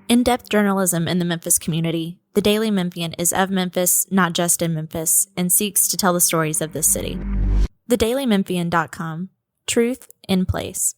In-depth journalism in the Memphis community, the Daily Memphian is of Memphis, not just in Memphis, and seeks to tell the stories of this city. TheDailyMemphian.com. Truth in place.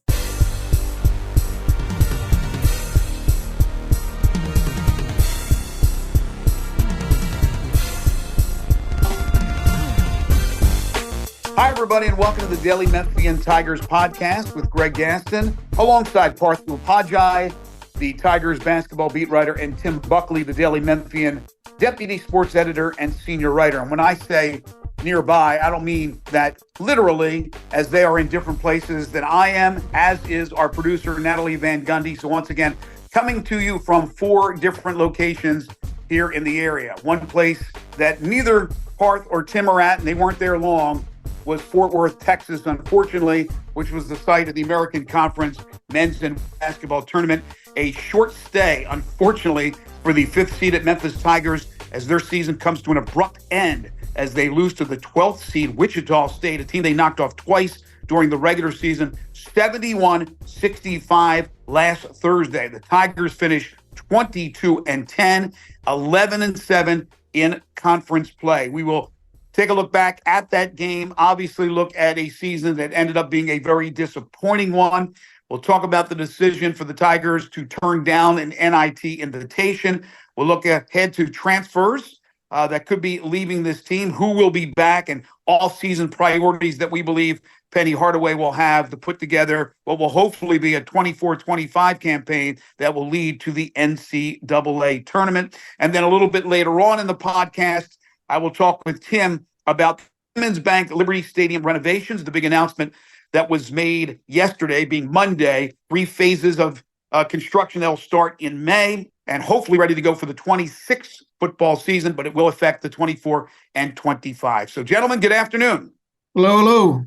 Hi, everybody, and welcome to the Daily Memphian Tigers Podcast with Greg Gaston, alongside Parth Upadhyaya, the Tigers basketball beat writer, and Tim Buckley, the Daily Memphian deputy sports editor and senior writer. And when I say nearby, I don't mean that literally, as they are in different places than I am, as is our producer, Natalie Van Gundy. So once again, coming to you from 4 different locations here in the area. One place that neither Parth or Tim are at, and they weren't there long, was Fort Worth, Texas, unfortunately, which was the site of the American Conference men's and basketball tournament. A short stay, unfortunately, for the 5th seed at Memphis Tigers as their season comes to an abrupt end as they lose to the 12th seed Wichita State, a team they knocked off twice during the regular season, 71-65 last Thursday. The Tigers finish 22-10, 11-7 in conference play. We will take a look back at that game, obviously look at a season that ended up being a very disappointing one. We'll talk about the decision for the Tigers to turn down an NIT invitation. We'll look ahead to transfers that could be leaving this team, who will be back, and all-season priorities that we believe Penny Hardaway will have to put together what will hopefully be a 24-25 campaign that will lead to the NCAA tournament. And then a little bit later on in the podcast, I will talk with Tim about Simmons Bank Liberty Stadium renovations, the big announcement that was made yesterday, being Monday. 3 phases of construction that will start in May and hopefully ready to go for the 26th football season, but it will affect the 24 and 25. So, gentlemen, good afternoon. Hello, hello.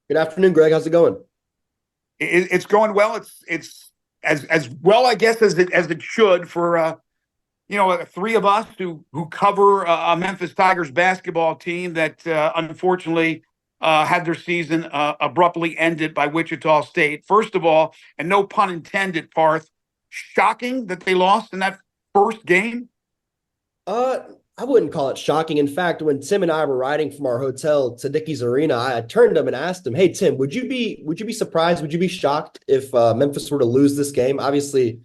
Good afternoon, Greg. How's it going? It's going well. It's as well, I guess, as it should for 3 of us who cover a Memphis Tigers basketball team that unfortunately had their season abruptly ended by Wichita State. First of all, and no pun intended, Parth, shocking that they lost in that first game? I wouldn't call it shocking. In fact, when Tim and I were riding from our hotel to Dickies Arena, I turned to him and asked him, "Hey, Tim, would you be surprised? Would you be shocked if Memphis were to lose this game?" Obviously, I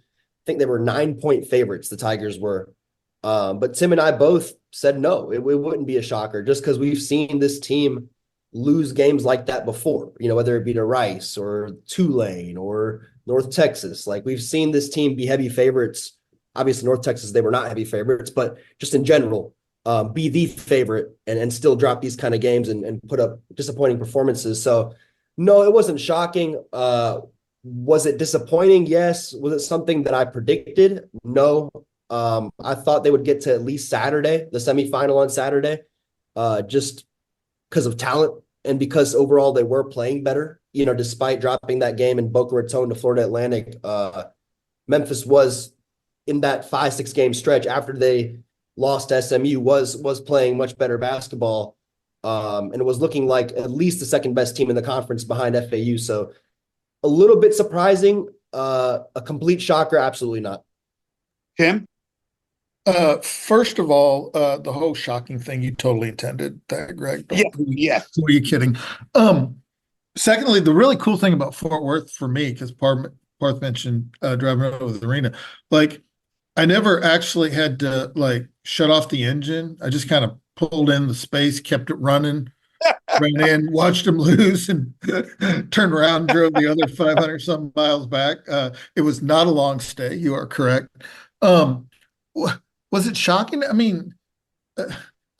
think they were 9-point favorites, the Tigers were. But Tim and I both said no, it wouldn't be a shocker, just because we've seen this team lose games like that before, whether it be to Rice or Tulane or North Texas. Like, we've seen this team be heavy favorites. Obviously, North Texas, they were not heavy favorites, but just in general, be the favorite and still drop these kind of games and put up disappointing performances. So, no, it wasn't shocking. Was it disappointing? Yes. Was it something that I predicted? No. I thought they would get to at least Saturday, the semifinal on Saturday, just because of talent and because overall they were playing better, despite dropping that game in Boca Raton to Florida Atlantic. Memphis was in that 5-6 game stretch after they lost to SMU was playing much better basketball. And it was looking like at least the second best team in the conference behind FAU. So a little bit surprising, a complete shocker. Absolutely not. Tim? First of all, the whole shocking thing, you totally intended that, Greg. Yes. Who are you kidding? Secondly, the really cool thing about Fort Worth for me, because Parth mentioned driving over the arena, like, I never actually had to shut off the engine. I just kind of pulled in the space, kept it running, ran in, watched them lose, and turned around and drove the other 500 some miles back. It was not a long stay. You are correct. Was it shocking? I mean,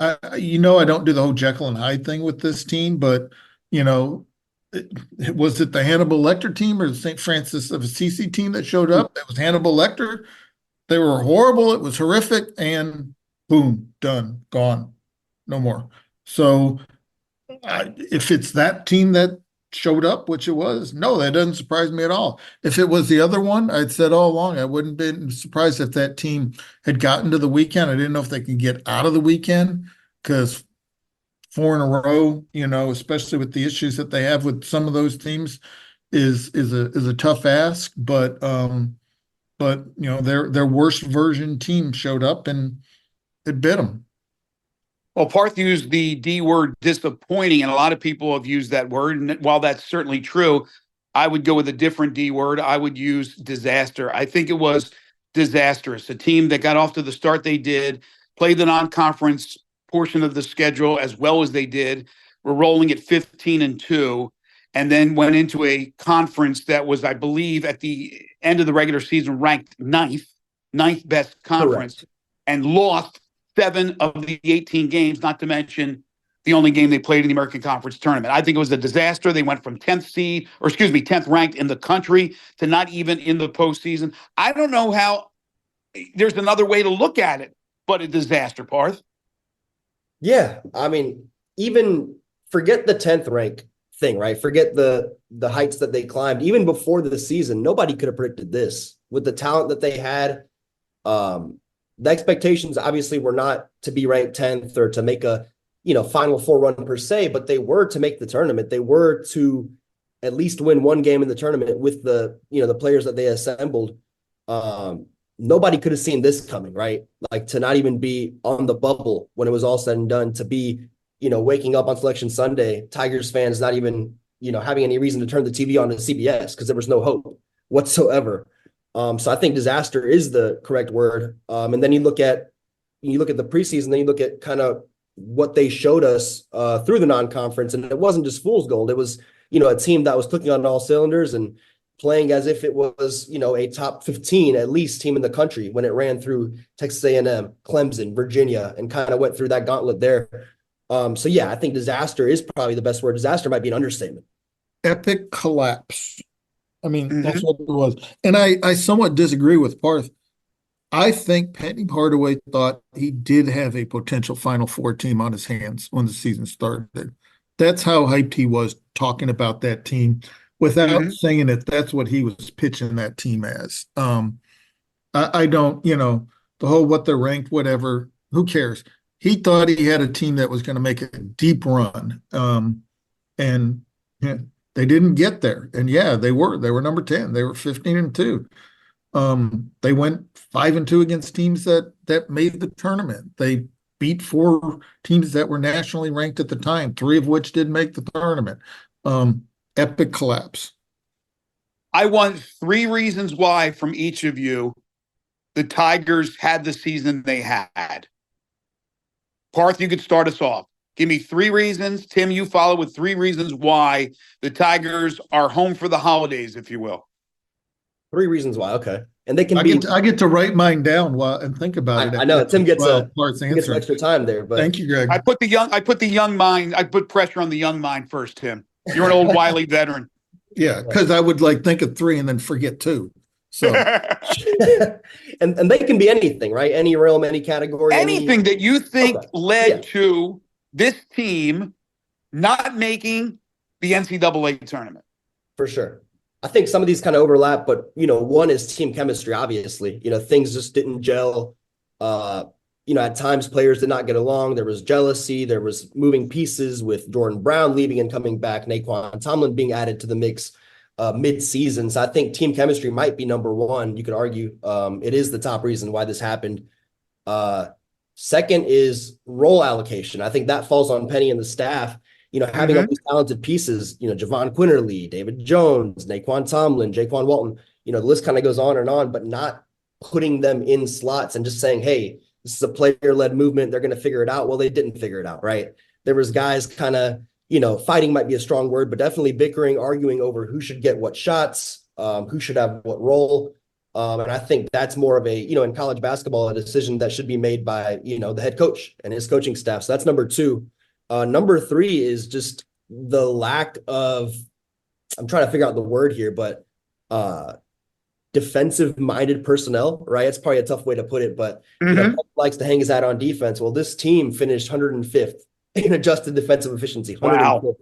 I don't do the whole Jekyll and Hyde thing with this team, but, was it the Hannibal Lecter team or the St. Francis of Assisi team that showed up? It was Hannibal Lecter. They were horrible. It was horrific. And boom, done, gone, no more. So if it's that team that showed up, which it was, no, that doesn't surprise me at all. If it was the other one, I'd said all along, I wouldn't have been surprised if that team had gotten to the weekend. I didn't know if they could get out of the weekend, because 4 in a row, especially with the issues that they have with some of those teams, is a tough ask. But but their worst version team showed up and it bit them. Well, Parth used the D word, disappointing, and a lot of people have used that word. And while that's certainly true, I would go with a different D word. I would use disaster. I think it was disastrous. A team that got off to the start they did, played the non-conference portion of the schedule as well as they did, were rolling at 15-2, and then went into a conference that was, I believe, at the end of the regular season, ranked ninth best conference. Correct. And lost 7 of the 18 games, not to mention the only game they played in the American Conference tournament. I think it was a disaster. They went from 10th ranked in the country to not even in the postseason. I don't know how there's another way to look at it, but a disaster, Parth. Yeah. I mean, even forget the 10th rank thing, right? Forget the heights that they climbed. Even before the season, nobody could have predicted this. With the talent that they had, the expectations obviously were not to be ranked 10th or to make a, Final Four run per se, but they were to make the tournament. They were to at least win one game in the tournament with the players that they assembled. Nobody could have seen this coming, right? Like, to not even be on the bubble when it was all said and done, to be, waking up on Selection Sunday, Tigers fans not even, having any reason to turn the TV on to CBS because there was no hope whatsoever. So I think disaster is the correct word. And then you look at the preseason, then you look at kind of what they showed us through the non-conference, and it wasn't just fool's gold. It was, a team that was clicking on all cylinders and playing as if it was, a top 15 at least team in the country when it ran through Texas A&M, Clemson, Virginia, and kind of went through that gauntlet there. So yeah, I think disaster is probably the best word. Disaster might be an understatement. Epic collapse. I mean, that's what it was. And I somewhat disagree with Parth. I think Penny Hardaway thought he did have a potential Final Four team on his hands when the season started. That's how hyped he was talking about that team. Without saying it, that's what he was pitching that team as. I don't, the whole what they're ranked, whatever, who cares? He thought he had a team that was going to make a deep run. And they didn't get there. And yeah, they were number 10. They were 15-2. They went 5-2 against teams that made the tournament. They beat 4 teams that were nationally ranked at the time, 3 of which did make the tournament. Epic collapse. I want 3 reasons why from each of you the Tigers had the season they had. Parth, you could start us off. Give me 3 reasons. Tim, you follow with 3 reasons why the Tigers are home for the holidays, if you will. 3 reasons why. Okay. And they can I get to write mine down and think about it. I know Tim gets Parth's gets extra time there, but thank you, Greg. I put pressure on the young mind first, Tim. You're an old wily veteran. Yeah, because I would think of 3 and then forget 2. So and they can be anything, right? Any realm, any category. Anything that you think led to this team not making the NCAA tournament. For sure. I think some of these kind of overlap, but, one is team chemistry, obviously. Things just didn't gel. At times players did not get along. There was jealousy. There was moving pieces with Jordan Brown leaving and coming back, Naquan Tomlin being added to the mix mid-season. So I think team chemistry might be number 1. You could argue it is the top reason why this happened. Second is role allocation. I think that falls on Penny and the staff. Having all these talented pieces, Javon Quinterly, David Jones, Naquan Tomlin, Jaquan Walton, the list kind of goes on, but not putting them in slots and just saying, hey, this is a player-led movement. They're going to figure it out. Well, they didn't figure it out, right? There was guys kind of, fighting might be a strong word, but definitely bickering, arguing over who should get what shots, who should have what role. And I think that's more of a, in college basketball, a decision that should be made by, the head coach and his coaching staff. So that's number 2. Number 3 is just the lack of, I'm trying to figure out the word here, but defensive-minded personnel, right? It's probably a tough way to put it, but likes to hang his hat on defense. Well, this team finished 105th in adjusted defensive efficiency. 105th.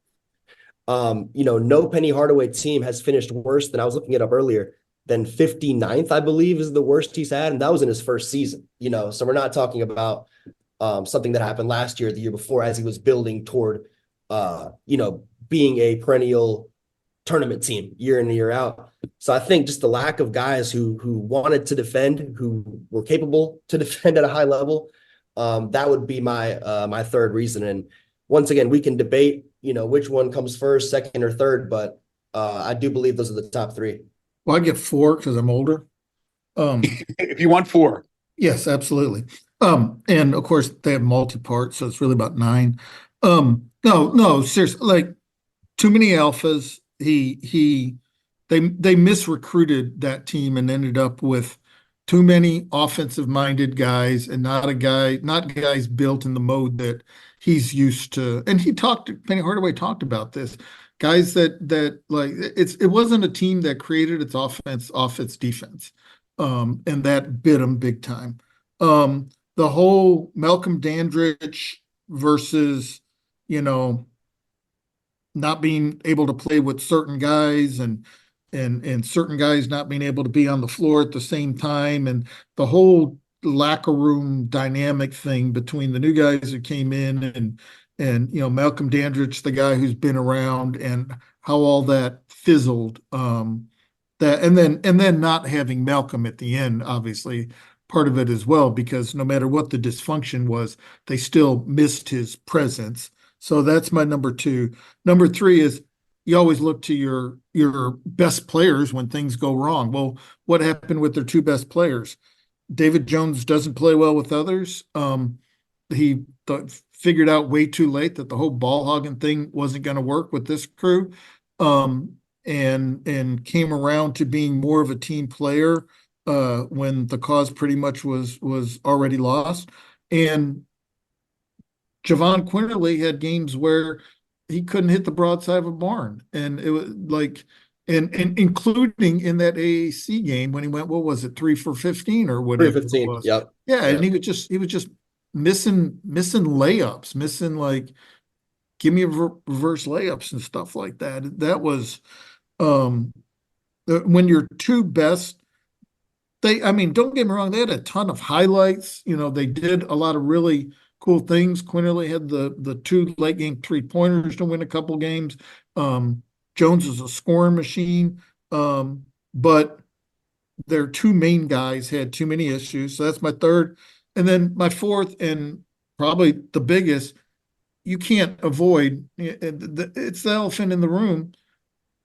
Wow. No Penny Hardaway team has finished worse than, I was looking it up earlier, than 59th, I believe, is the worst he's had, and that was in his first season. So we're not talking about something that happened last year, the year before, as he was building toward, being a perennial tournament team year in and year out. So I think just the lack of guys who wanted to defend, who were capable to defend at a high level, that would be my third reason. And once again, we can debate, which one comes first, second, or third, but I do believe those are the top three. Well, I get 4 because I'm older. If you want 4. Yes, absolutely. And of course they have multi-part, so it's really about 9. No, seriously, like too many alphas. They misrecruited that team and ended up with too many offensive-minded guys and not guys built in the mode that he's used to. And Penny Hardaway talked about this. Guys that like it wasn't a team that created its offense off its defense. And that bit him big time. The whole Malcolm Dandridge versus, not being able to play with certain guys and certain guys not being able to be on the floor at the same time, and the whole locker room dynamic thing between the new guys who came in and Malcolm Dandridge, the guy who's been around, and how all that fizzled. And then not having Malcolm at the end, obviously part of it as well, because no matter what the dysfunction was, they still missed his presence. So that's my number 2. Number 3 is you always look to your best players when things go wrong. Well, what happened with their 2 best players? David Jones doesn't play well with others. He figured out way too late that the whole ball hogging thing wasn't going to work with this crew. And came around to being more of a team player when the cause pretty much was already lost. And Javon Quinterly had games where he couldn't hit the broadside of a barn, and it was like, and including in that AAC game when he went, what was it, 3 for 15 or whatever 3 for 15, it was. yep. Yeah, and he was just missing layups, missing like, give me a reverse layups and stuff like that. That was when your 2 best, don't get me wrong, they had a ton of highlights. They did a lot of really cool things. Quinterly had the 2 late game 3-pointers to win a couple games. Jones is a scoring machine, but their 2 main guys had too many issues. So that's my 3rd. And then my 4th, and probably the biggest, you can't avoid, it's the elephant in the room.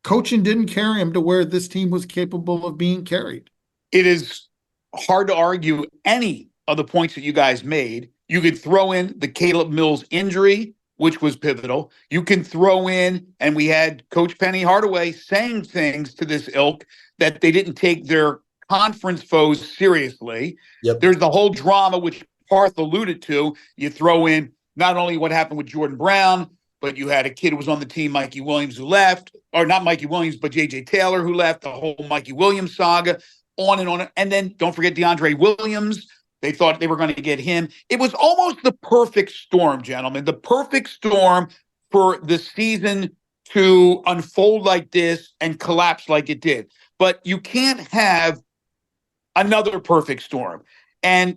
Coaching didn't carry him to where this team was capable of being carried. It is hard to argue any of the points that you guys made. You could throw in the Caleb Mills injury, which was pivotal. You can throw in, and we had Coach Penny Hardaway saying things to this ilk that they didn't take their conference foes seriously. Yep. There's the whole drama, which Parth alluded to. You throw in not only what happened with Jordan Brown, but you had a kid who was on the team, Mikey Williams, who left, or not Mikey Williams, but J.J. Taylor, who left, the whole Mikey Williams saga, on and on. And then don't forget DeAndre Williams. They thought they were going to get him. It was almost the perfect storm, gentlemen, the perfect storm for the season to unfold like this and collapse like it did. But you can't have another perfect storm. And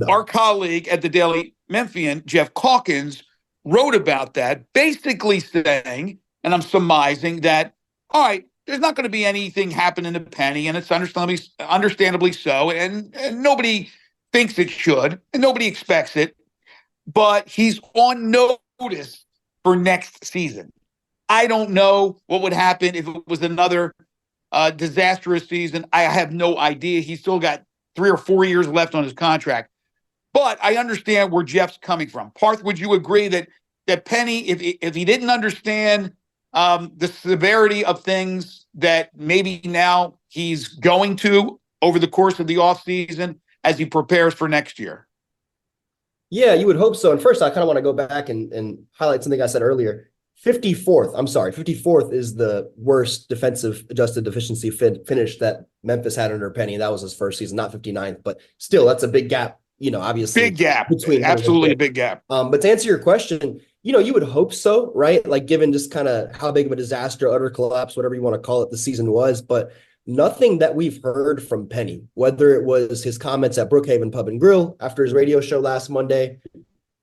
our colleague at the Daily Memphian, Jeff Calkins, wrote about that, basically saying, and I'm surmising that, all right, there's not going to be anything happening to Penny, and it's understandably so, and nobody thinks it should, and nobody expects it, but he's on notice for next season. I don't know what would happen if it was another disastrous season. I have no idea. He's still got 3 or 4 years left on his contract. But I understand where Jeff's coming from. Parth, would you agree that Penny, if he didn't understand the severity of things that maybe now he's going to over the course of the offseason as he prepares for next year? Yeah, you would hope so. And first, I kind of want to go back and highlight something I said earlier. 54th is the worst defensive adjusted efficiency finish that Memphis had under Penny. That was his first season, not 59th, but still, that's a big gap. Obviously, big gap, between absolutely a big gap. But to answer your question, you would hope so, right? Like, given just kind of how big of a disaster, utter collapse, whatever you want to call it, the season was, but nothing that we've heard from Penny, whether it was his comments at Brookhaven Pub and Grill after his radio show last Monday,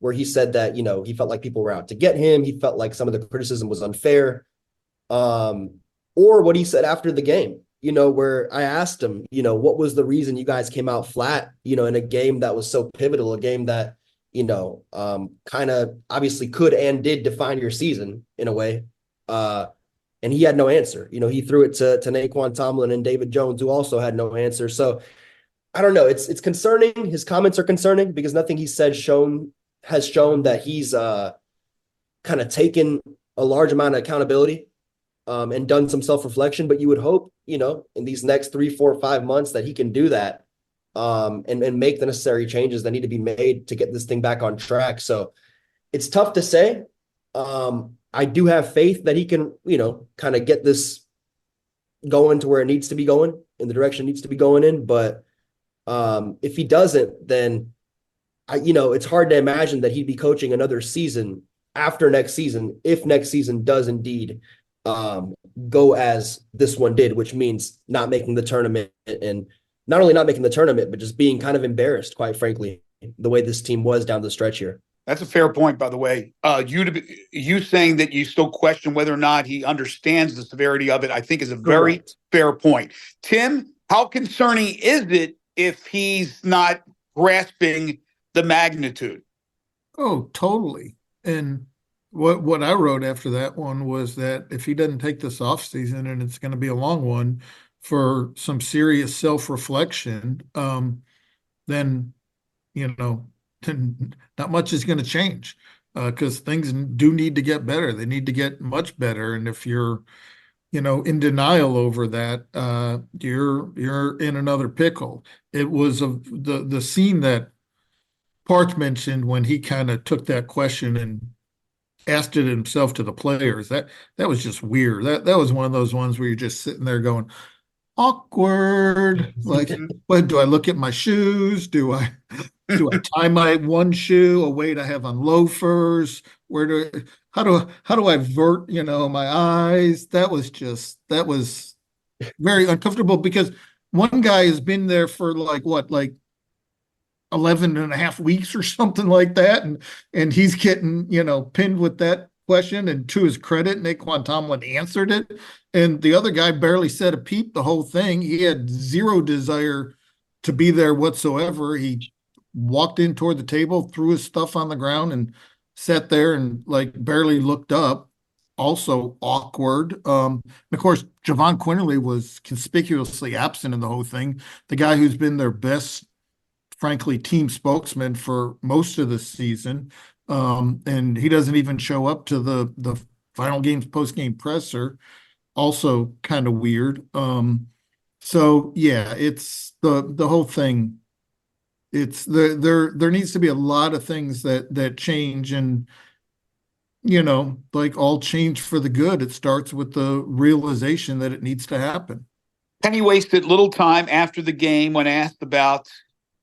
where he said that, he felt like people were out to get him. He felt like some of the criticism was unfair. or what he said after the game, where I asked him, what was the reason you guys came out flat, in a game that was so pivotal, a game that, kind of obviously could and did define your season in a way. And he had no answer. He threw it to Naquan Tomlin and David Jones, who also had no answer. So I don't know. It's concerning. His comments are concerning because nothing he said has shown that he's kind of taken a large amount of accountability and done some self-reflection. But you would hope, in these next 3, 4, 5 months that he can do that and make the necessary changes that need to be made to get this thing back on track. So it's tough to say. I do have faith that he can, kind of get this going to where it needs to be going, in the direction it needs to be going in. But if he doesn't, then it's hard to imagine that he'd be coaching another season after next season, if next season does indeed go as this one did, which means not making the tournament, and not only not making the tournament, but just being kind of embarrassed, quite frankly, the way this team was down the stretch here. That's a fair point, by the way. You saying that you still question whether or not he understands the severity of it, I think is a very fair point. Tim, how concerning is it if he's not grasping the magnitude? Oh, totally. And what I wrote after that one was that if he doesn't take this off season, and it's going to be a long one, for some serious self-reflection, then, not much is going to change because things do need to get better. They need to get much better. And if you're, in denial over that, you're in another pickle. It was the scene that Parth mentioned when he kind of took that question and asked it himself to the players. That was just weird. That was one of those ones where you're just sitting there going, awkward. Like, what do I look at my shoes? Do I tie my one shoe? Oh, wait, I have on loafers. How do I vert, my eyes? That was very uncomfortable because one guy has been there for like 11 and a half weeks or something like that. And he's getting, pinned with that question, and to his credit, Naquan Tomlin answered it. And the other guy barely said a peep the whole thing. He had zero desire to be there whatsoever. He walked in toward the table, threw his stuff on the ground, and sat there and barely looked up. Also awkward. Of course, Javon Quinterly was conspicuously absent in the whole thing. The guy who's been their best, frankly, team spokesman for most of the season. And he doesn't even show up to the final game's post-game presser. Also kind of weird. So yeah, it's the whole thing. It's there needs to be a lot of things that change, and all change for the good. It starts with the realization that it needs to happen. Penny wasted little time after the game when asked about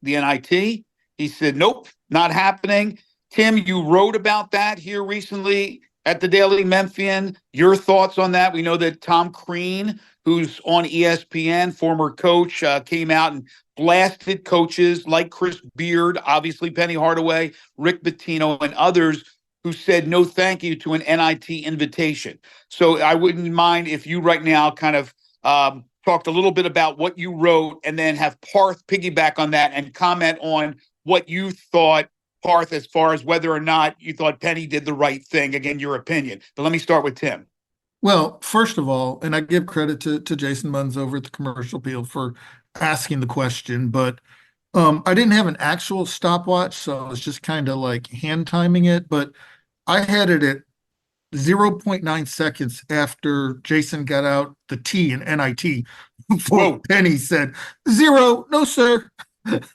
the NIT. He said, nope, not happening. Tim, you wrote about that here recently at the Daily Memphian. Your thoughts on that? We know that Tom Crean, who's on ESPN, former coach, came out and blasted coaches like Chris Beard, obviously Penny Hardaway, Rick Pitino, and others who said no thank you to an NIT invitation. So I wouldn't mind if you right now kind of talked a little bit about what you wrote, and then have Parth piggyback on that and comment on what you thought, Parth, as far as whether or not you thought Penny did the right thing. Again, your opinion. But let me start with Tim. Well, first of all, and I give credit to Jason Munns over at the Commercial Appeal for asking the question, but I didn't have an actual stopwatch, so I was just kind of hand timing it. But I had it at 0.9 seconds after Jason got out the T in NIT before Penny said, "Zero, no, sir." And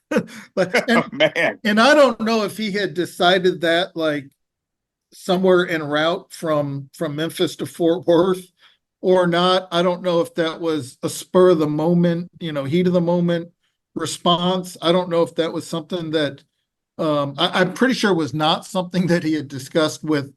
I don't know if he had decided that somewhere en route from Memphis to Fort Worth or not. I don't know if that was a spur of the moment, heat of the moment response. I don't know if that was something that I'm pretty sure was not something that he had discussed with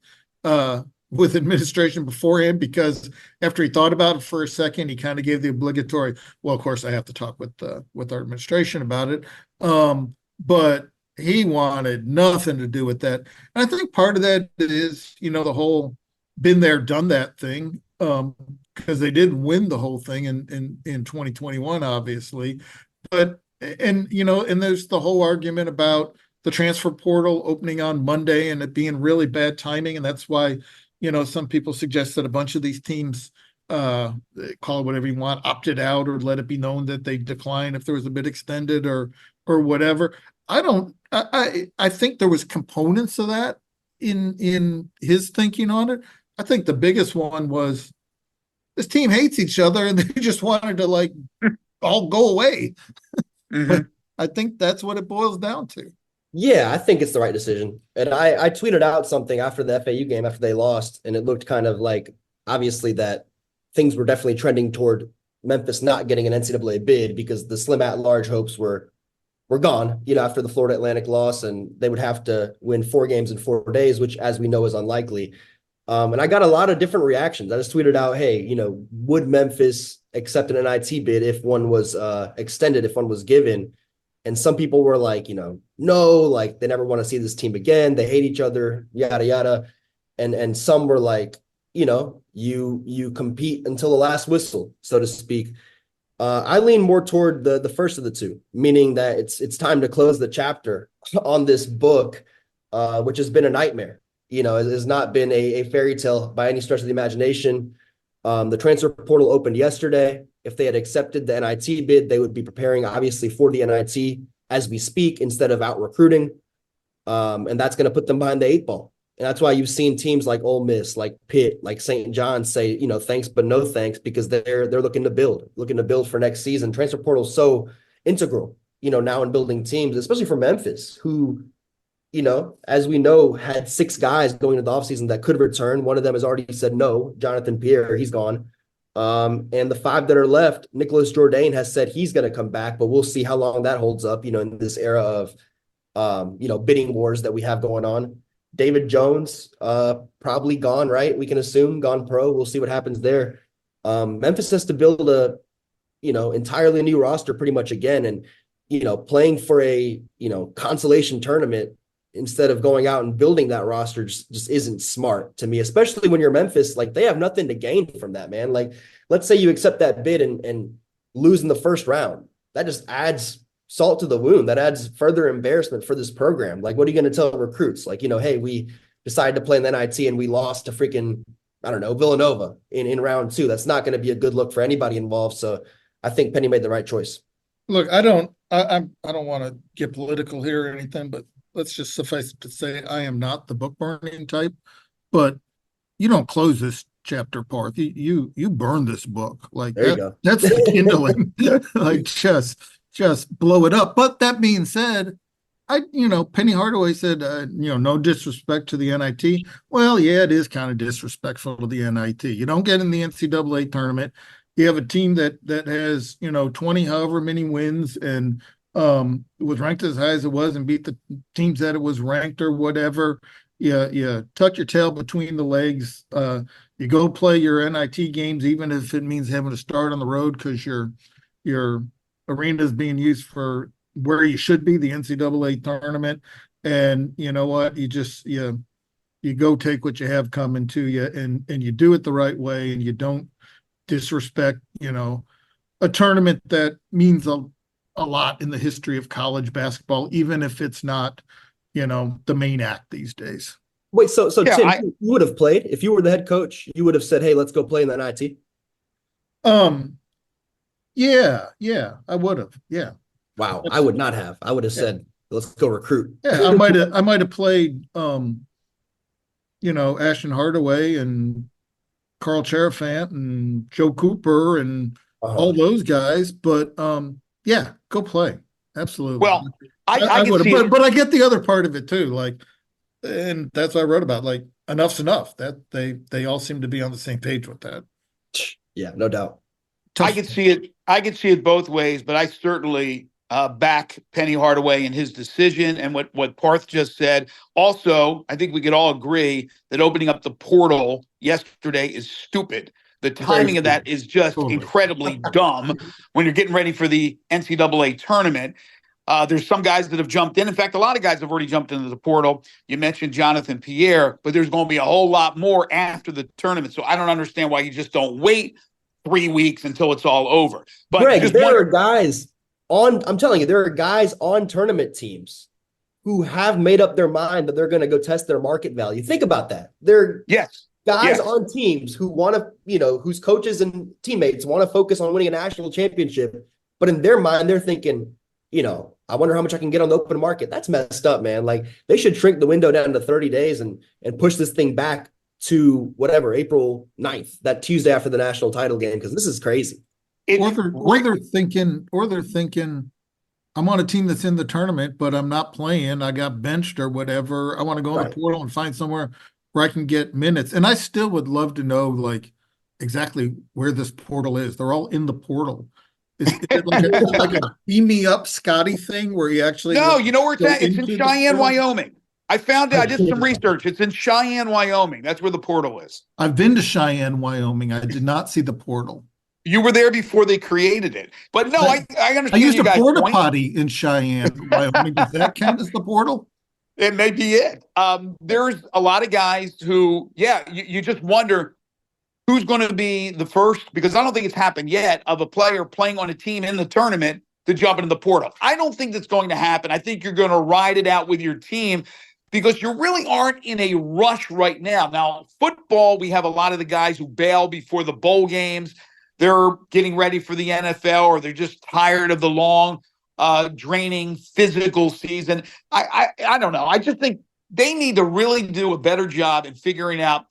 administration beforehand, because after he thought about it for a second, he kind of gave the obligatory, well, of course I have to talk with our administration about it. But he wanted nothing to do with that. And I think part of that is, the whole been there, done that thing. because they didn't win the whole thing in 2021, obviously. But and there's the whole argument about the transfer portal opening on Monday and it being really bad timing, and that's why some people suggest that a bunch of these teams, call it whatever you want, opted out or let it be known that they decline if there was a bid extended or whatever. I think there was components of that in his thinking on it. I think the biggest one was this team hates each other and they just wanted to all go away. But I think that's what it boils down to. Yeah, I think it's the right decision. And I tweeted out something after the FAU game after they lost, and it looked kind of like obviously that things were definitely trending toward Memphis not getting an NCAA bid because the slim at-large hopes were gone, after the Florida Atlantic loss, and they would have to win 4 games in 4 days, which, as we know, is unlikely. And I got a lot of different reactions. I just tweeted out, hey, would Memphis accept an NIT bid if one was extended, if one was given? And some people were like, no, they never want to see this team again. They hate each other, yada, yada. And some were like, you compete until the last whistle, so to speak. I lean more toward the first of the two, meaning that it's time to close the chapter on this book, which has been a nightmare. It has not been a fairy tale by any stretch of the imagination. The transfer portal opened yesterday. If they had accepted the NIT bid, they would be preparing, obviously, for the NIT as we speak instead of out recruiting. And that's going to put them behind the 8 ball. And that's why you've seen teams like Ole Miss, like Pitt, like St. John's say, thanks, but no thanks, because they're looking to build for next season. Transfer portal is so integral, now in building teams, especially for Memphis, who, as we know, had 6 guys going into the offseason that could return. One of them has already said no, Jonathan Pierre, he's gone. And the 5 that are left, Nicholas Jourdain has said he's going to come back, but we'll see how long that holds up, in this era of, bidding wars that we have going on. David Jones, probably gone, right? We can assume gone pro. We'll see what happens there. Memphis has to build a, entirely new roster pretty much again. And, playing for a, consolation tournament instead of going out and building that roster just isn't smart to me, especially when you're Memphis. They have nothing to gain from that, man. Let's say you accept that bid and lose in the first round. That just adds salt to the wound. That adds further embarrassment for this program. What are you going to tell recruits? Hey, we decided to play in the NIT and we lost to freaking, I don't know, Villanova in round 2. That's not going to be a good look for anybody involved. So I think Penny made the right choice. Look, I don't want to get political here or anything, but let's just suffice it to say I am not the book burning type. But you don't close this chapter, Parth. You burn this book. There you go. That's the kindling. Just blow it up. But that being said, Penny Hardaway said, no disrespect to the NIT. Well, yeah, it is kind of disrespectful to the NIT. You don't get in the NCAA tournament. You have a team that has, 20 however many wins and it was ranked as high as it was and beat the teams that it was ranked or whatever. You tuck your tail between the legs. You go play your NIT games, even if it means having to start on the road because your arena is being used for where you should be, the NCAA tournament. And you know what? You go take what you have coming to you and you do it the right way and you don't disrespect, a tournament that means a lot in the history of college basketball, even if it's not, the main act these days. Wait, so yeah, Tim, you would have played if you were the head coach. You would have said, "Hey, let's go play in the NIT." Yeah, I would have. Yeah. Wow, I would not have. I would have said, "Let's go recruit." Yeah, I might have played, Ashton Hardaway and Carl Cherafant and Joe Cooper and all those guys, but yeah, go play. Absolutely. Well, I would have, but I get the other part of it too. And that's what I wrote about. Enough's enough. That they all seem to be on the same page with that. Yeah, no doubt. I could see it both ways, but I certainly back Penny Hardaway in his decision and what Parth just said. Also, I think we could all agree that opening up the portal yesterday is stupid. The timing of that is just incredibly dumb when you're getting ready for the NCAA tournament. There's some guys that have jumped in. In fact, a lot of guys have already jumped into the portal. You mentioned Jonathan Pierre, but there's going to be a whole lot more after the tournament. So I don't understand why you just don't wait 3 weeks until it's all over. But Greg, I'm telling you, there are guys on tournament teams who have made up their mind that they're going to go test their market value. Think about that. They're guys on teams who want to, whose coaches and teammates want to focus on winning a national championship. But in their mind, they're thinking, I wonder how much I can get on the open market. That's messed up, man. Like, they should shrink the window down to 30 days and push this thing back to whatever, April 9th, that Tuesday after the national title game, because this is crazy. Or they're thinking, I'm on a team that's in the tournament, but I'm not playing. I got benched or whatever. I want to go in the portal and find somewhere where I can get minutes. And I still would love to know, like, exactly where this portal is. They're all in the portal. Is it like a beam me up Scotty thing where you actually... No, you know where it's at? It's in Cheyenne, Wyoming. I found it. I did some research. It's in Cheyenne, Wyoming. That's where the portal is. I've been to Cheyenne, Wyoming. I did not see the portal. You were there before they created it. But no, I understand. I used a porta potty in Cheyenne, Wyoming. Does that count as the portal? It may be it. There's a lot of guys who, you just wonder who's going to be the first, because I don't think it's happened yet, of a player playing on a team in the tournament to jump into the portal. I don't think that's going to happen. I think you're going to ride it out with your team because you really aren't in a rush right now. Now, football, we have a lot of the guys who bail before the bowl games. They're getting ready for the NFL, or they're just tired of the long, draining physical season. I don't know. I just think they need to really do a better job in figuring out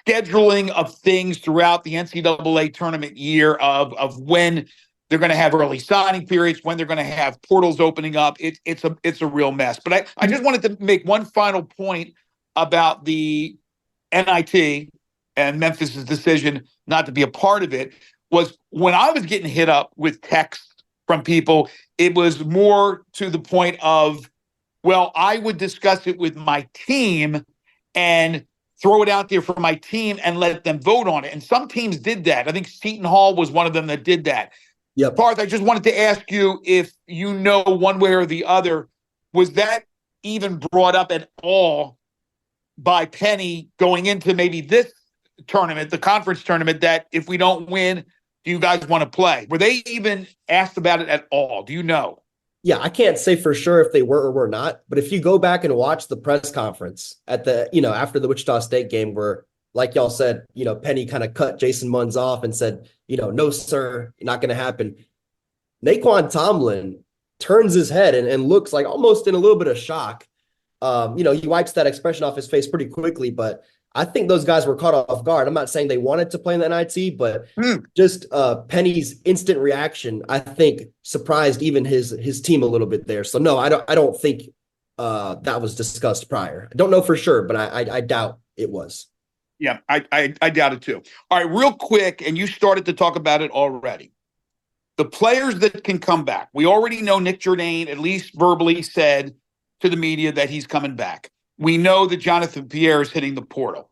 scheduling of things throughout the NCAA tournament year of when they're going to have early signing periods, when they're going to have portals opening up. It's a real mess. But I just wanted to make one final point about the NIT and Memphis's decision not to be a part of it. Was when I was getting hit up with texts from people, it was more to the point of, well, I would discuss it with my team and throw it out there for my team and let them vote on it. And some teams did that. I think Seton Hall was one of them that did that. Yep. Parth, I just wanted to ask you if you know one way or the other, was that even brought up at all by Penny going into maybe this tournament, the conference tournament, that if we don't win, do you guys want to play? Were they even asked about it at all? Do you know? Yeah, I can't say for sure if they were or were not, but if you go back and watch the press conference at the, after the Wichita State game where, like y'all said, Penny kind of cut Jason Munz off and said, no, sir, not going to happen. Naquan Tomlin turns his head and looks like almost in a little bit of shock. He wipes that expression off his face pretty quickly, but I think those guys were caught off guard. I'm not saying they wanted to play in the NIT, but just Penny's instant reaction, I think, surprised even his team a little bit there. So no, I don't think that was discussed prior. I don't know for sure, but I doubt it was. Yeah, I doubt it too. All right, real quick, and you started to talk about it already. The players that can come back. We already know Nick Jourdain, at least verbally, said to the media that he's coming back. We know that Jonathan Pierre is hitting the portal.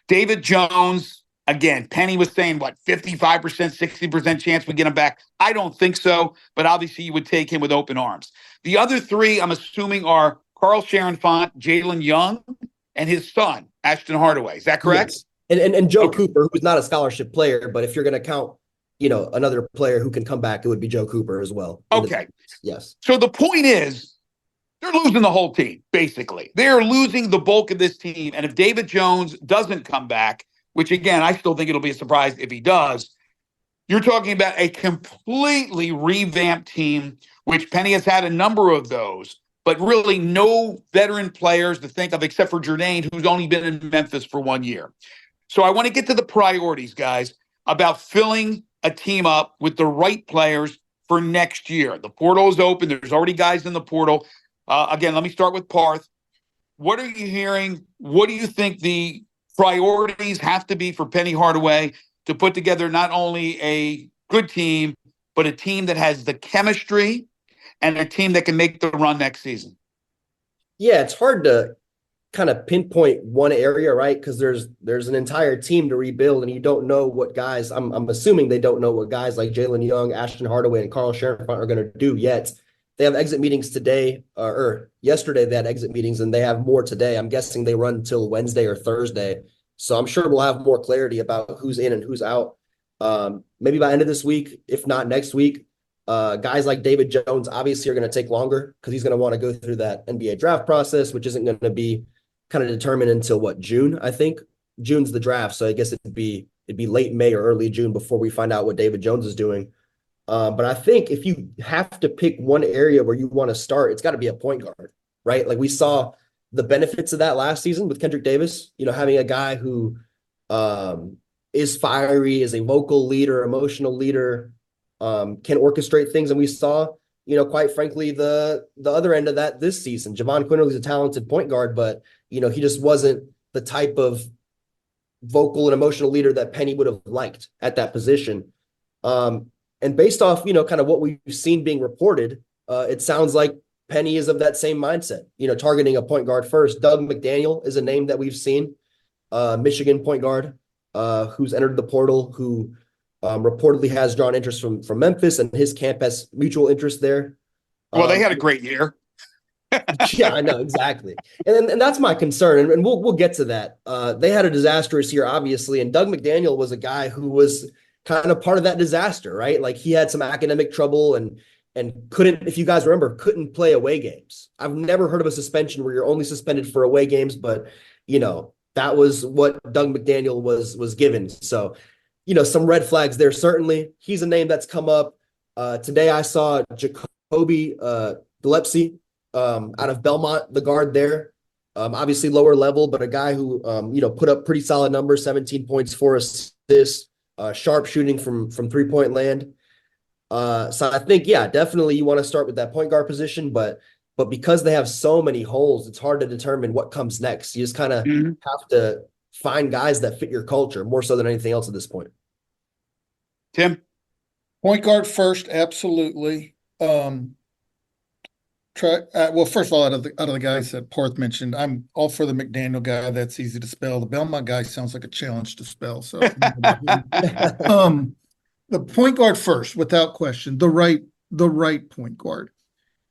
David Jones, again, Penny was saying, 55%, 60% chance we get him back. I don't think so, but obviously you would take him with open arms. The other three, I'm assuming, are Carl Sharon-Font, Jalen Young, and his son, Ashton Hardaway. Is that correct? Yes. And Joe Cooper, who's not a scholarship player, but if you're going to count, another player who can come back, it would be Joe Cooper as well. Okay. Yes. So the point is, they're losing the whole team, basically. They're losing the bulk of this team. And if David Jones doesn't come back, which, again, I still think it'll be a surprise if he does, you're talking about a completely revamped team, which Penny has had a number of those, but really no veteran players to think of except for Jourdain, who's only been in Memphis for 1 year. So I want to get to the priorities, guys, about filling a team up with the right players for next year. The portal is open. There's already guys in the portal. Again, let me start with Parth. What are you hearing? What do you think the priorities have to be for Penny Hardaway to put together not only a good team, but a team that has the chemistry and a team that can make the run next season? Yeah, it's hard to kind of pinpoint one area, right? Because there's an entire team to rebuild, and you don't know what guys. I'm assuming they don't know what guys like Jalen Young, Ashton Hardaway, and Carl Sharon are going to do yet. they have exit meetings today, or yesterday they had exit meetings, and they have more today. I'm guessing they run until Wednesday or Thursday. So I'm sure we'll have more clarity about who's in and who's out. Maybe by end of this week, if not next week. Guys like David Jones obviously are going to take longer because he's going to want to go through that NBA draft process, which isn't going to be kind of determined until what, June, I think. June's the draft, so I guess it'd be late May or early June before we find out what David Jones is doing. But I think if you have to pick one area where you want to start, it's got to be a point guard, right? Like we saw the benefits of that last season with Kendrick Davis, having a guy who is fiery, is a vocal leader, emotional leader, can orchestrate things. And we saw, quite frankly, the other end of that this season. Javon Quinterly's a talented point guard, but, he just wasn't the type of vocal and emotional leader that Penny would have liked at that position. And based off, kind of what we've seen being reported, it sounds like Penny is of that same mindset, targeting a point guard first. Doug McDaniel is a name that we've seen, Michigan point guard, who's entered the portal, who reportedly has drawn interest from Memphis, and his camp has mutual interest there. Well, they had a great year. Yeah, I know, exactly. And that's my concern. And we'll get to that. They had a disastrous year, obviously. And Doug McDaniel was a guy who was kind of part of that disaster, right? Like he had some academic trouble and couldn't, if you guys remember, couldn't play away games. I've never heard of a suspension where you're only suspended for away games, but that was what Doug McDaniel was given. So, some red flags there. Certainly, he's a name that's come up. Today I saw Jacoby Gillespie out of Belmont, the guard there. Obviously lower level, but a guy who put up pretty solid numbers, 17 points, 4 assists. Sharp shooting from 3-point land. So I think, yeah, definitely you want to start with that point guard position, but because they have so many holes, it's hard to determine what comes next. You just kind of have to find guys that fit your culture more so than anything else at this point. Tim? Point guard first, absolutely. Well, first of all, out of the guys that Parth mentioned, I'm all for the McDaniel guy. That's easy to spell. The Belmont guy sounds like a challenge to spell. So, the point guard first, without question, the right point guard.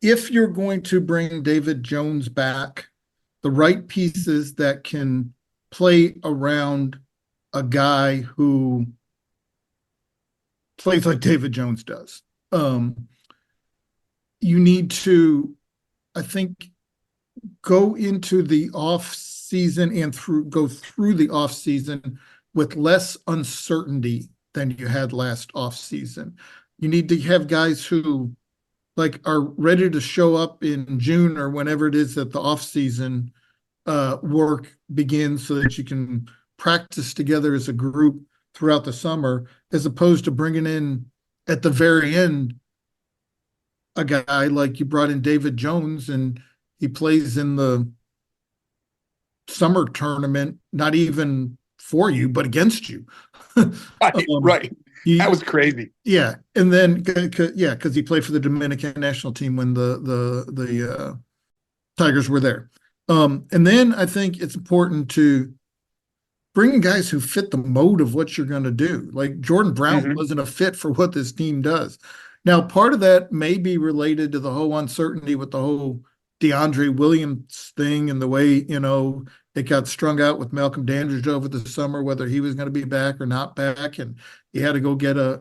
If you're going to bring David Jones back, the right pieces that can play around a guy who plays like David Jones does. You need to, I think, go into the off season and go through the off season with less uncertainty than you had last off season. You need to have guys who are ready to show up in June or whenever it is that the off season work begins, so that you can practice together as a group throughout the summer, as opposed to bringing in at the very end a guy like you brought in David Jones, and he plays in the summer tournament, not even for you, but against you. Right. That was crazy. Yeah. And then, because he played for the Dominican national team when the Tigers were there. And then I think it's important to bring guys who fit the mode of what you're going to do. Like Jordan Brown wasn't a fit for what this team does. Now, part of that may be related to the whole uncertainty with the whole DeAndre Williams thing and the way, it got strung out with Malcolm Dandridge over the summer, whether he was going to be back or not back. And he had to go get a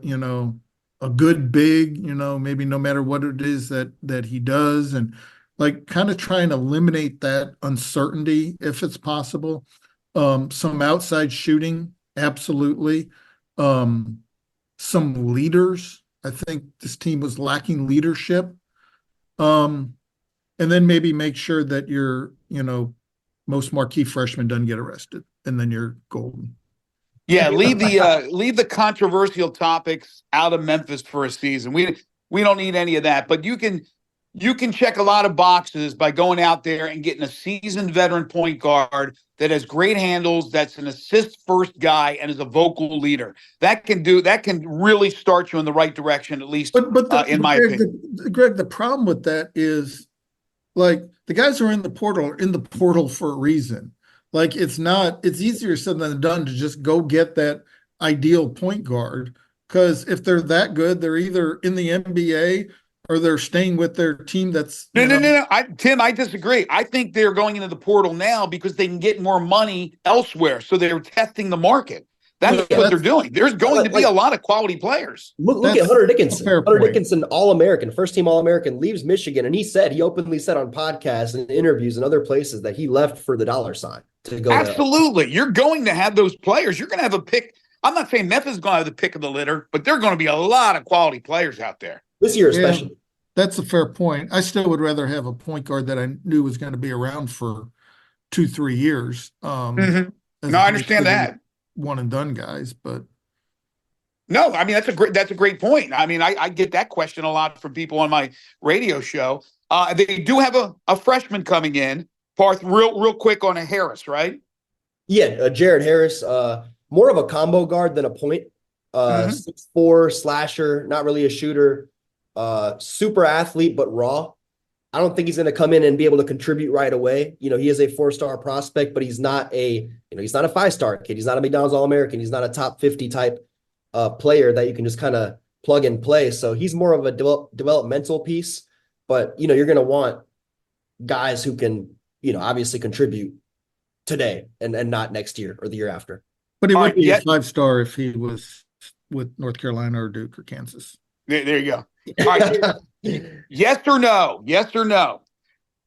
good big, maybe no matter what it is that he does. And kind of try and eliminate that uncertainty if it's possible. Some outside shooting, absolutely. Some leaders. I think this team was lacking leadership. And then maybe make sure that your, most marquee freshman doesn't get arrested, and then you're golden. Yeah, leave the controversial topics out of Memphis for a season. We don't need any of that, but you can check a lot of boxes by going out there and getting a seasoned veteran point guard that has great handles, that's an assist-first guy, and is a vocal leader. That can really start you in the right direction, at least in my opinion. Greg, the problem with that is, the guys who are in the portal for a reason. It's easier said than done to just go get that ideal point guard, because if they're that good, they're either in the NBA or they're staying with their team that's No. Tim, I disagree. I think they're going into the portal now because they can get more money elsewhere. So they're testing the market. That's what they're doing. There's going to be a lot of quality players. Look at Hunter Dickinson. Hunter Dickinson, All-American, first-team All-American, leaves Michigan, and he openly said on podcasts and interviews and other places that he left for the dollar sign to go. Absolutely. You're going to have those players. You're going to have a pick. I'm not saying Memphis is going to have the pick of the litter, but there are going to be a lot of quality players out there. This year especially. Yeah, that's a fair point. I still would rather have a point guard that I knew was going to be around for 2-3 years. No, I understand that. One and done guys, but no, I mean that's a great point. I mean, I get that question a lot from people on my radio show. They do have a freshman coming in. Parth, real quick on a Harris, right? Yeah, Jared Harris, more of a combo guard than a point. 6'4", slasher, not really a shooter. Super athlete, but raw. I don't think he's going to come in and be able to contribute right away. You know, he is a 4-star prospect, but he's not a 5-star kid. He's not a McDonald's All-American. He's not a top 50 type player that you can just kind of plug and play. So he's more of a developmental piece, but, you know, you're going to want guys who can, you know, obviously contribute today and not next year or the year after. But he would be a 5-star if he was with North Carolina or Duke or Kansas. There you go. All right. Yes or no? Yes or no?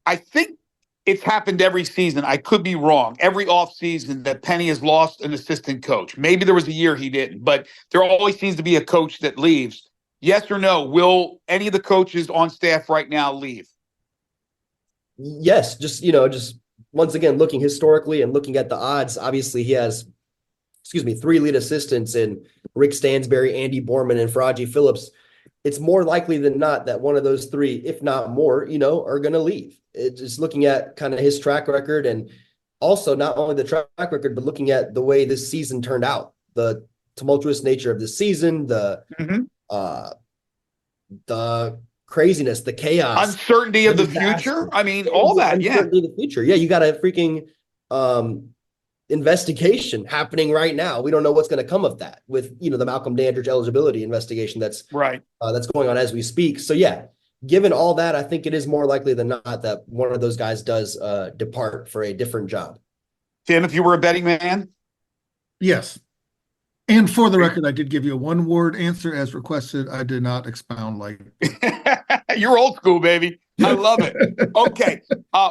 I think it's happened every season. I could be wrong. Every offseason that Penny has lost an assistant coach. Maybe there was a year he didn't, but there always seems to be a coach that leaves. Yes or no? Will any of the coaches on staff right now leave? Yes. Just once again, looking historically and looking at the odds, obviously he has, 3 lead assistants in Rick Stansberry, Andy Borman, and Faraji Phillips. It's more likely than not that one of those 3, if not more, you know, are going to leave. It's just looking at kind of his track record, and also not only the track record, but looking at the way this season turned out, the tumultuous nature of the season, the craziness, the chaos, uncertainty of the future. I mean, all that. Yeah, uncertainty of the future. Yeah, you got a freaking investigation happening right now. We don't know what's going to come of that with, you know, the Malcolm Dandridge eligibility investigation that's right. That's going on as we speak. So yeah, given all that, I think it is more likely than not that one of those guys does depart for a different job. Tim, if you were a betting man? Yes. And for the record, I did give you a 1-word answer as requested. I did not expound like You're old school, baby. I love it. Okay.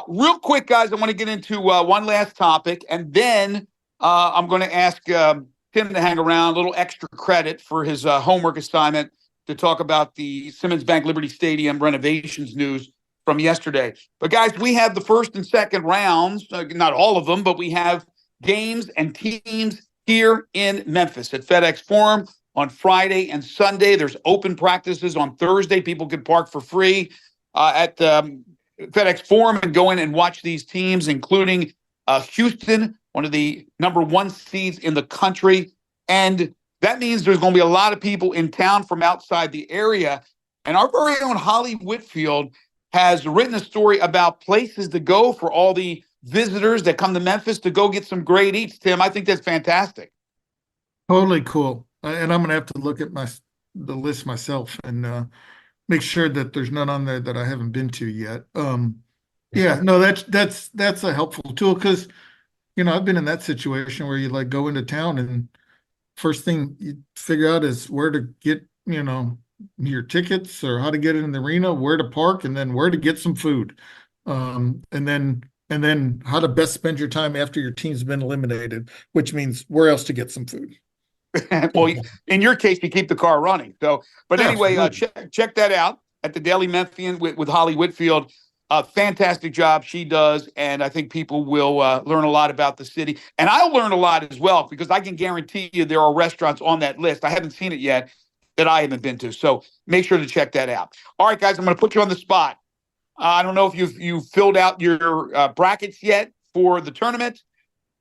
Real quick, guys, I want to get into one last topic, and then I'm going to ask Tim to hang around, a little extra credit for his homework assignment to talk about the Simmons Bank Liberty Stadium renovations news from yesterday. But, guys, we have the first and second rounds, not all of them, but we have games and teams here in Memphis at FedEx Forum on Friday and Sunday. There's open practices on Thursday. People can park for free at FedEx Forum and go in and watch these teams, including Houston, one of the number 1 seeds in the country. And that means there's going to be a lot of people in town from outside the area. And our very own Holly Whitfield has written a story about places to go for all the visitors that come to Memphis to go get some great eats. Tim, I think that's fantastic. Totally cool. And I'm going to have to look at the list myself and make sure that there's none on there that I haven't been to yet. Yeah, no, that's a helpful tool because, you know, I've been in that situation where you like go into town and first thing you figure out is where to get, you know, your tickets or how to get in the arena, where to park, and then where to get some food. And then how to best spend your time after your team's been eliminated, which means where else to get some food. Well, in your case, you keep the car running. So, but anyway, check that out at the Daily Memphian with Holly Whitfield. Fantastic job she does, and I think people will learn a lot about the city. And I'll learn a lot as well because I can guarantee you there are restaurants on that list. I haven't seen it yet that I haven't been to. So make sure to check that out. All right, guys, I'm going to put you on the spot. I don't know if you've filled out your brackets yet for the tournament,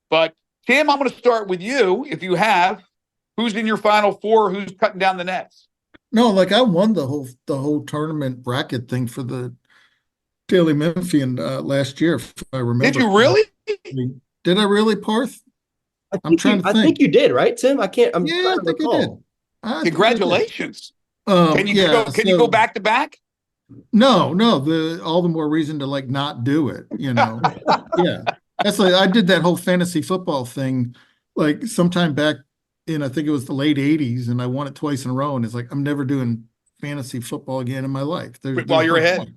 but Tim, I'm going to start with you. If you have, who's in your Final Four? Who's cutting down the nets? No, like I won the whole tournament bracket thing for the Daily Memphian last year, if I remember. Did you really? Did I really, Parth? I'm trying to think. I think you did, right, Tim? I think I did. Congratulations. Can you go back to back? No, all the more reason to like not do it, you know. Yeah. That's like I did that whole fantasy football thing like sometime back in I think it was the late 80s and I won it twice in a row and it's like I'm never doing fantasy football again in my life. While you're no ahead. point.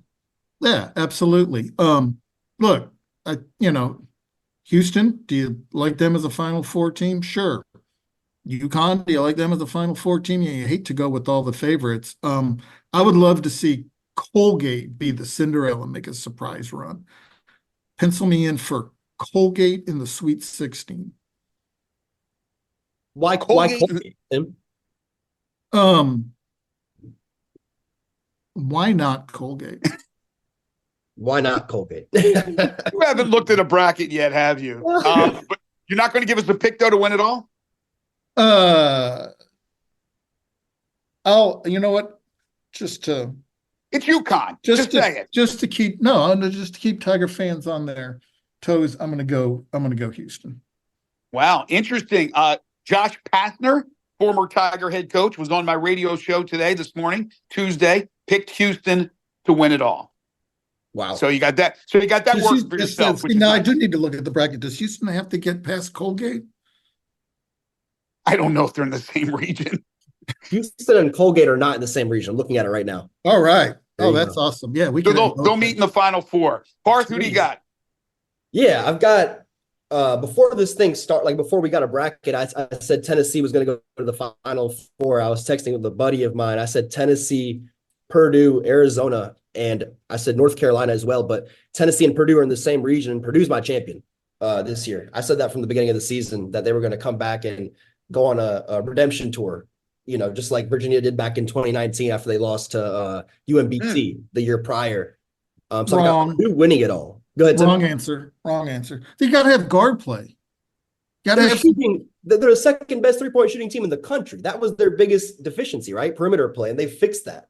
Yeah, absolutely. Look, Houston, do you like them as a Final Four team? Sure. UConn, do you like them as a Final Four team? You hate to go with all the favorites. I would love to see Colgate be the Cinderella and make a surprise run. Pencil me in for Colgate in the Sweet 16. Why Colgate, Tim? Why not Colgate? Why not Colgate? You haven't looked at a bracket yet, have you? But you're not going to give us a pick, though, to win it all? You know what? It's UConn. Just say it. Just to keep Tiger fans on their toes, I'm gonna go Houston. Wow, interesting. Josh Pastner, former Tiger head coach, was on my radio show this morning, Tuesday, picked Houston to win it all. Wow. So you got that. Working for yourself. I do need to look at the bracket. Does Houston have to get past Colgate? I don't know if they're in the same region. Houston and Colgate are not in the same region. I'm looking at it right now. All right. That's awesome. Yeah, they'll meet in the Final Four. Parth, who do you got? Yeah, I've got before this thing before we got a bracket, I said Tennessee was going to go to the Final Four. I was texting with a buddy of mine. I said Tennessee, Purdue, Arizona, and I said North Carolina as well. But Tennessee and Purdue are in the same region. Purdue's my champion this year. I said that from the beginning of the season that they were going to come back and go on a redemption tour. You know, just like Virginia did back in 2019 after they lost to UMBC the year prior. So Wrong. I got Purdue winning it all. Go ahead, Tim. Wrong answer. You got to have guard play. They're the second best three-point shooting team in the country. That was their biggest deficiency, right? Perimeter play, and they fixed that.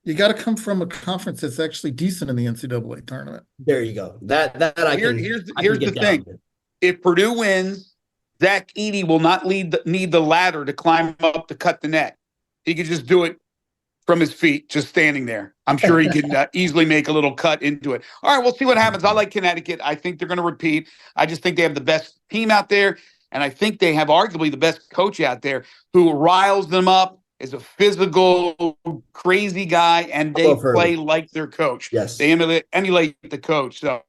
You got to come from a conference that's actually decent in the NCAA tournament. There you go. Here's the thing. If Purdue wins, Zach Edey will not need the ladder to climb up to cut the net. He could just do it from his feet, just standing there. I'm sure he can easily make a little cut into it. All right, we'll see what happens. I like Connecticut. I think they're going to repeat. I just think they have the best team out there, and I think they have arguably the best coach out there who riles them up, is a physical, crazy guy, and they play like their coach. Yes. They emulate the coach. So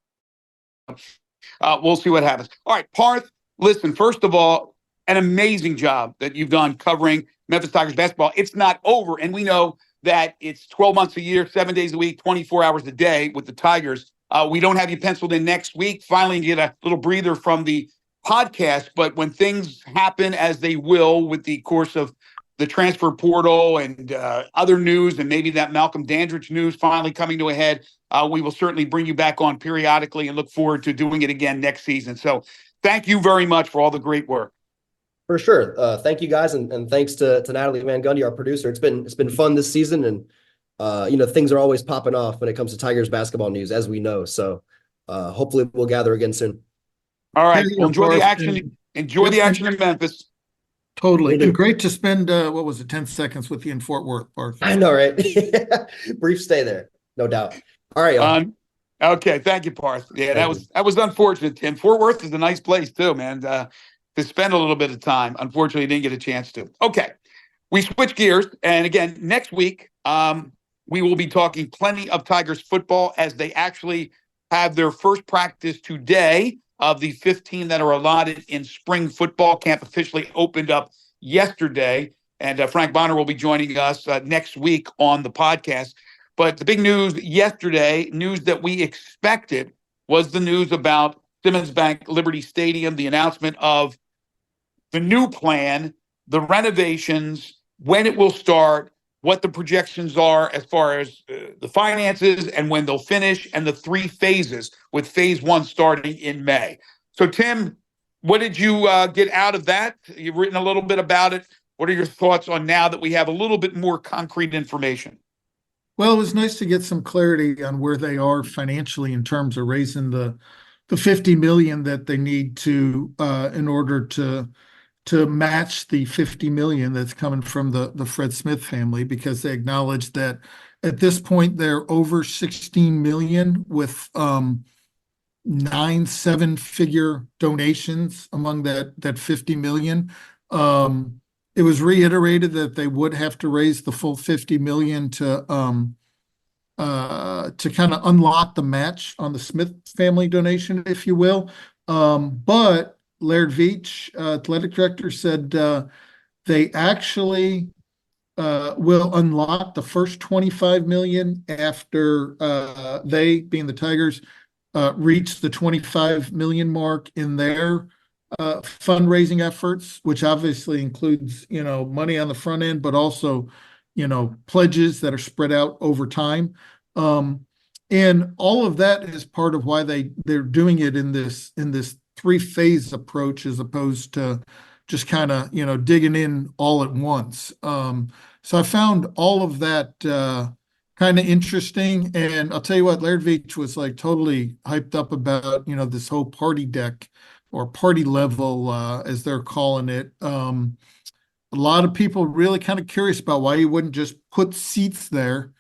we'll see what happens. All right, Parth, listen, first of all, an amazing job that you've done covering Memphis Tigers basketball. It's not over, and we know that it's 12 months a year, 7 days a week, 24 hours a day with the Tigers. We don't have you penciled in next week. Finally, get a little breather from the podcast, but when things happen as they will with the course of the transfer portal and other news, and maybe that Malcolm Dandridge news finally coming to a head, we will certainly bring you back on periodically and look forward to doing it again next season. So thank you very much for all the great work. For sure. Thank you guys. And thanks to Natalie Van Gundy, our producer. It's been fun this season. And, things are always popping off when it comes to Tigers basketball news, as we know. So hopefully we'll gather again soon. All right. Well, enjoy the action. Enjoy the action in Memphis. Totally. And great to spend, 10 seconds with you in Fort Worth, Parth. I know, right? Brief stay there. No doubt. All right, y'all. Okay. Thank you, Parth. Yeah, that was unfortunate, Tim. Fort Worth is a nice place too, man. To spend a little bit of time. Unfortunately, didn't get a chance to. Okay. We switch gears. And again, next week, we will be talking plenty of Tigers football as they actually have their first practice today of the 15 that are allotted in spring football. Camp officially opened up yesterday. And Frank Bonner will be joining us next week on the podcast. But the big news yesterday, news that we expected, was the news about Simmons Bank Liberty Stadium, the announcement of the new plan, the renovations, when it will start, what the projections are as far as the finances and when they'll finish, and the 3 phases, with phase 1 starting in May. So, Tim, what did you get out of that? You've written a little bit about it. What are your thoughts on now that we have a little bit more concrete information? Well, it was nice to get some clarity on where they are financially in terms of raising the $50 million that they need to in order to match the $50 million that's coming from the Fred Smith family, because they acknowledge that At this point, they're over 16 million with 9 7-figure donations among that 50 million. It was reiterated that they would have to raise the full 50 million to kind of unlock the match on the Smith family donation, if you will. But Laird Veach, athletic director, said they actually will unlock the first 25 million after they, being the Tigers, reach the 25 million mark in their fundraising efforts, which obviously includes, money on the front end, but also, pledges that are spread out over time. And all of that is part of why they're doing it in this 3-phase approach, as opposed to just kind of, digging in all at once. So I found all of that kind of interesting. And I'll tell you what, Laird Veach was like totally hyped up about, this whole party deck or party level, as they're calling it. A lot of people really kind of curious about why you wouldn't just put seats there.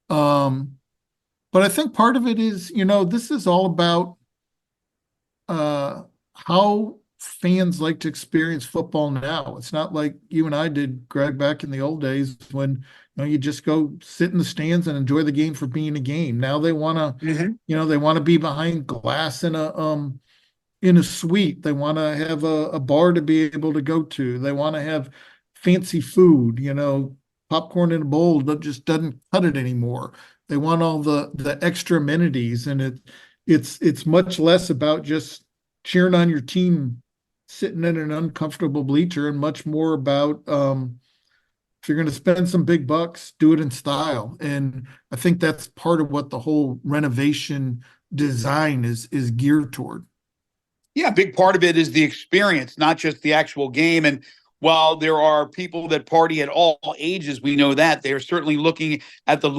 But I think part of it is, this is all about how fans like to experience football now. It's not like you and I did, Greg, back in the old days when you just go sit in the stands and enjoy the game for being a game. Now they want to, they want to be behind glass in a suite. They want to have a bar to be able to go to. They want to have fancy food, popcorn in a bowl that just doesn't cut it anymore. They want all the extra amenities, and it's much less about just cheering on your team sitting in an uncomfortable bleacher, and much more about if you're going to spend some big bucks, do it in style. And I think that's part of what the whole renovation design is geared toward. Yeah, a big part of it is the experience, not just the actual game. And while there are people that party at all ages, we know that they're certainly looking at the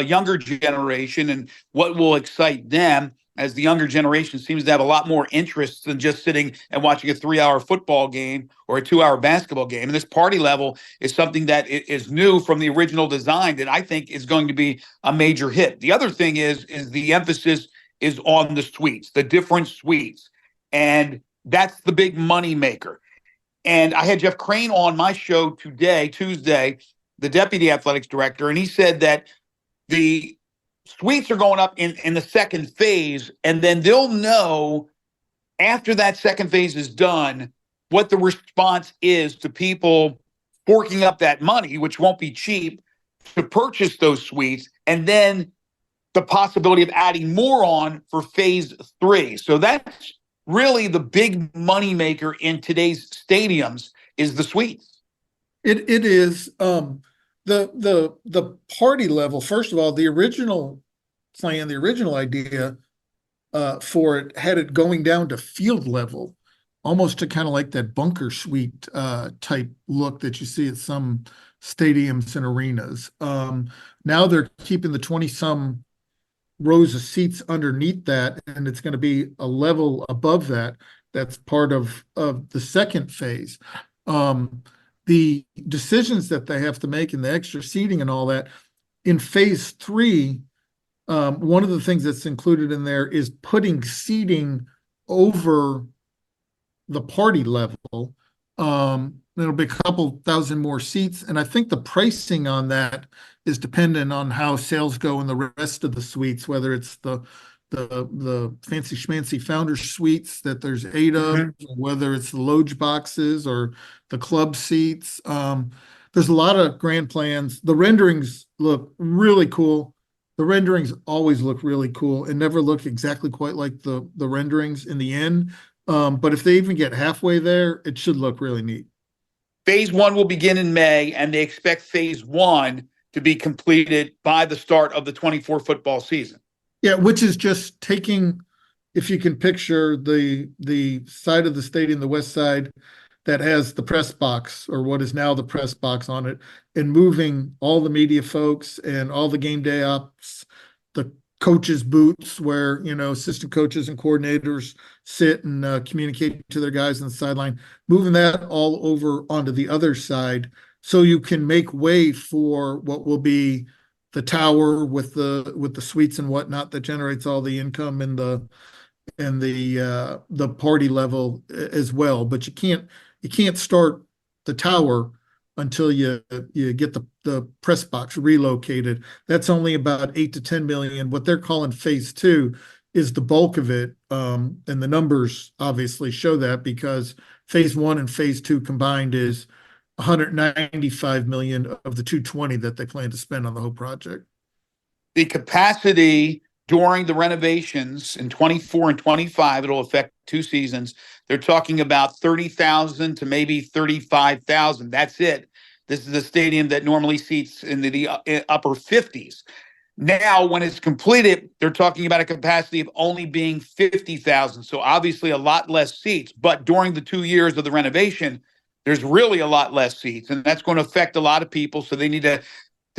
younger generation and what will excite them, as the younger generation seems to have a lot more interest than just sitting and watching a 3-hour football game or a 2-hour basketball game. And this party level is something that is new from the original design that I think is going to be a major hit. The other thing is the emphasis is on the suites, the different suites. And that's the big money maker. And I had Jeff Crane on my show today, Tuesday, the deputy athletics director, and he said that the suites are going up in the second phase, and then they'll know after that second phase is done what the response is to people forking up that money, which won't be cheap, to purchase those suites, and then the possibility of adding more on for phase 3. So that's really the big money maker in today's stadiums is the suites. It is the party level. First of all, the original plan, the original idea for it had it going down to field level, almost to kind of like that bunker suite type look that you see at some stadiums and arenas. Now they're keeping the 20-some rows of seats underneath that, and it's going to be a level above that. That's part of the second phase. The decisions that they have to make and the extra seating and all that in phase 3, one of the things that's included in there is putting seating over the party level. It'll be a couple thousand more seats, and I think the pricing on that is dependent on how sales go in the rest of the suites, whether it's the fancy schmancy founder suites that there's 8 of, whether it's the loge boxes or the club seats. There's a lot of grand plans. The renderings look really cool. The renderings always look really cool and never look exactly quite like the renderings in the end. But if they even get halfway there, it should look really neat. Phase 1 will begin in May, and they expect phase 1 to be completed by the start of the 24 football season. Yeah, which is just taking, if you can picture the side of the stadium, the west side, that has the press box, or what is now the press box, on it, and moving all the media folks and all the game day ops, the coaches' booths where, assistant coaches and coordinators sit and communicate to their guys on the sideline, moving that all over onto the other side so you can make way for what will be tower with the suites and whatnot that generates all the income and the party level as well. But you can't start the tower until you get the press box relocated. That's only about 8 to 10 million. What they're calling phase 2 is the bulk of it. And the numbers obviously show that, because phase 1 and phase 2 combined is 195 million of the 220 that they plan to spend on the whole project. The capacity during the renovations in 24 and 25, it'll affect 2 seasons. They're talking about 30,000 to maybe 35,000. That's it. This is a stadium that normally seats in the upper 50s. Now, when it's completed, they're talking about a capacity of only being 50,000. So obviously a lot less seats. But during the 2 years of the renovation, there's really a lot less seats. And that's going to affect a lot of people. So they need to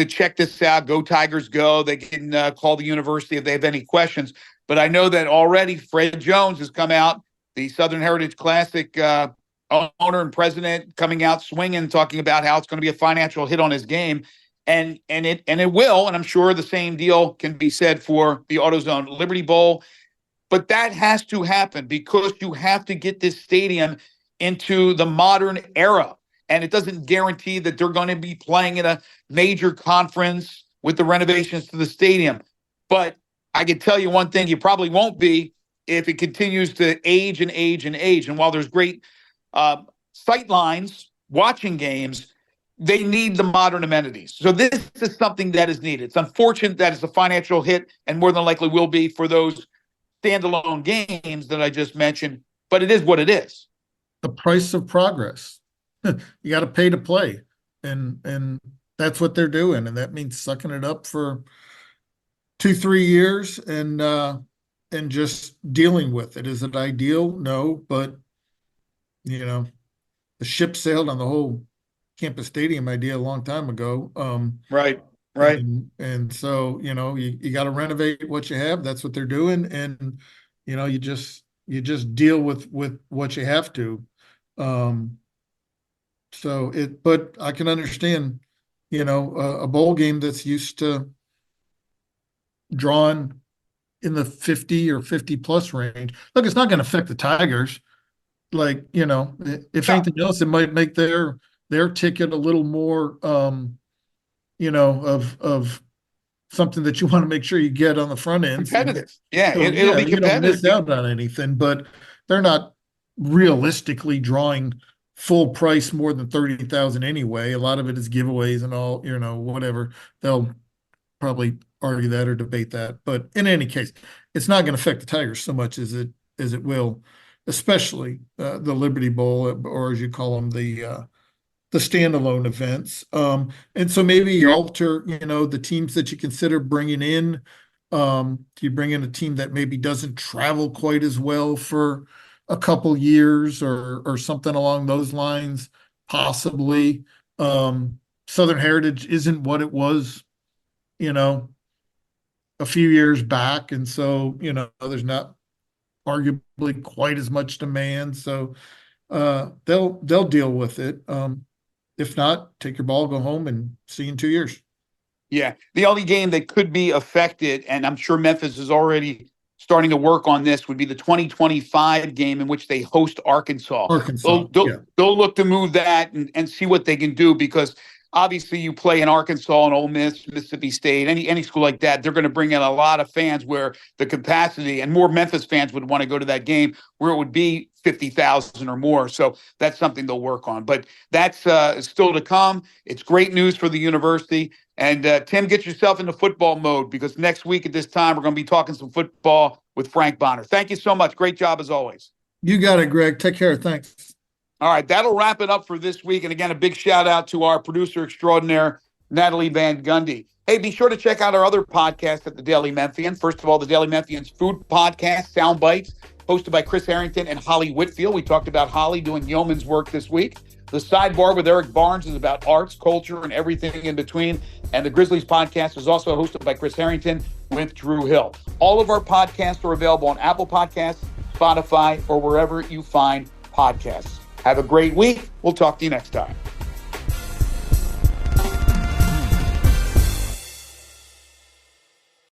check this out. Go Tigers go. They can call the university if they have any questions. But I know that already Fred Jones has come out, the Southern Heritage Classic owner and president, coming out swinging, talking about how it's going to be a financial hit on his game. And it will, and I'm sure the same deal can be said for the AutoZone Liberty Bowl. But that has to happen, because you have to get this stadium into the modern era. And it doesn't guarantee that they're going to be playing in a major conference with the renovations to the stadium. But I can tell you one thing, you probably won't be if it continues to age and age and age. And while there's great sight lines watching games, they need the modern amenities. So this is something that is needed. It's unfortunate that it's a financial hit, and more than likely will be for those standalone games that I just mentioned, but it is what it is. The price of progress. You got to pay to play. And that's what they're doing. And that means sucking it up for 2-3 years and just dealing with it. Is it ideal? No, but the ship sailed on the whole campus stadium idea a long time ago. Right. And so, you got to renovate what you have. That's what they're doing. And, you just deal with what you have to. But I can understand, a bowl game that's used to drawing in the 50 or 50 plus range. Look, it's not going to affect the Tigers. Like, if anything else, it might make their ticket a little more, of something that you want to make sure you get on the front end. Competitive. Yeah, So, it'll be you don't competitive. miss out on anything, but they're not realistically drawing full price more than 30,000 anyway. A lot of it is giveaways and all, whatever. They'll probably argue that or debate that. But in any case, it's not going to affect the Tigers so much as it will, especially the Liberty Bowl, or as you call them, the standalone events. And so maybe you alter, the teams that you consider bringing in. You bring in a team that maybe doesn't travel quite as well for a couple years or something along those lines, possibly. Southern Heritage isn't what it was, a few years back. And so, there's not arguably quite as much demand. So they'll deal with it. If not, take your ball, go home, and see you in 2 years. Yeah. The only game that could be affected, and I'm sure Memphis is already starting to work on this, would be the 2025 game in which they host Arkansas. They'll look to move that and see what they can do, because obviously you play in Arkansas and Ole Miss, Mississippi State, any school like that, they're going to bring in a lot of fans where the capacity, and more Memphis fans would want to go to that game where it would be 50,000 or more. So that's something they'll work on. But that's still to come. It's great news for the university. And Tim, get yourself into football mode, because next week at this time, we're going to be talking some football with Frank Bonner. Thank you so much. Great job as always. You got it, Greg. Take care. Thanks. All right, that'll wrap it up for this week. And again, a big shout out to our producer extraordinaire, Natalie Van Gundy. Hey, be sure to check out our other podcasts at the Daily Memphian. First of all, the Daily Memphian's food podcast, Sound Bites, hosted by Chris Harrington and Holly Whitfield. We talked about Holly doing yeoman's work this week. The Sidebar with Eric Barnes is about arts, culture, and everything in between. And the Grizzlies podcast is also hosted by Chris Harrington with Drew Hill. All of our podcasts are available on Apple Podcasts, Spotify, or wherever you find podcasts. Have a great week. We'll talk to you next time.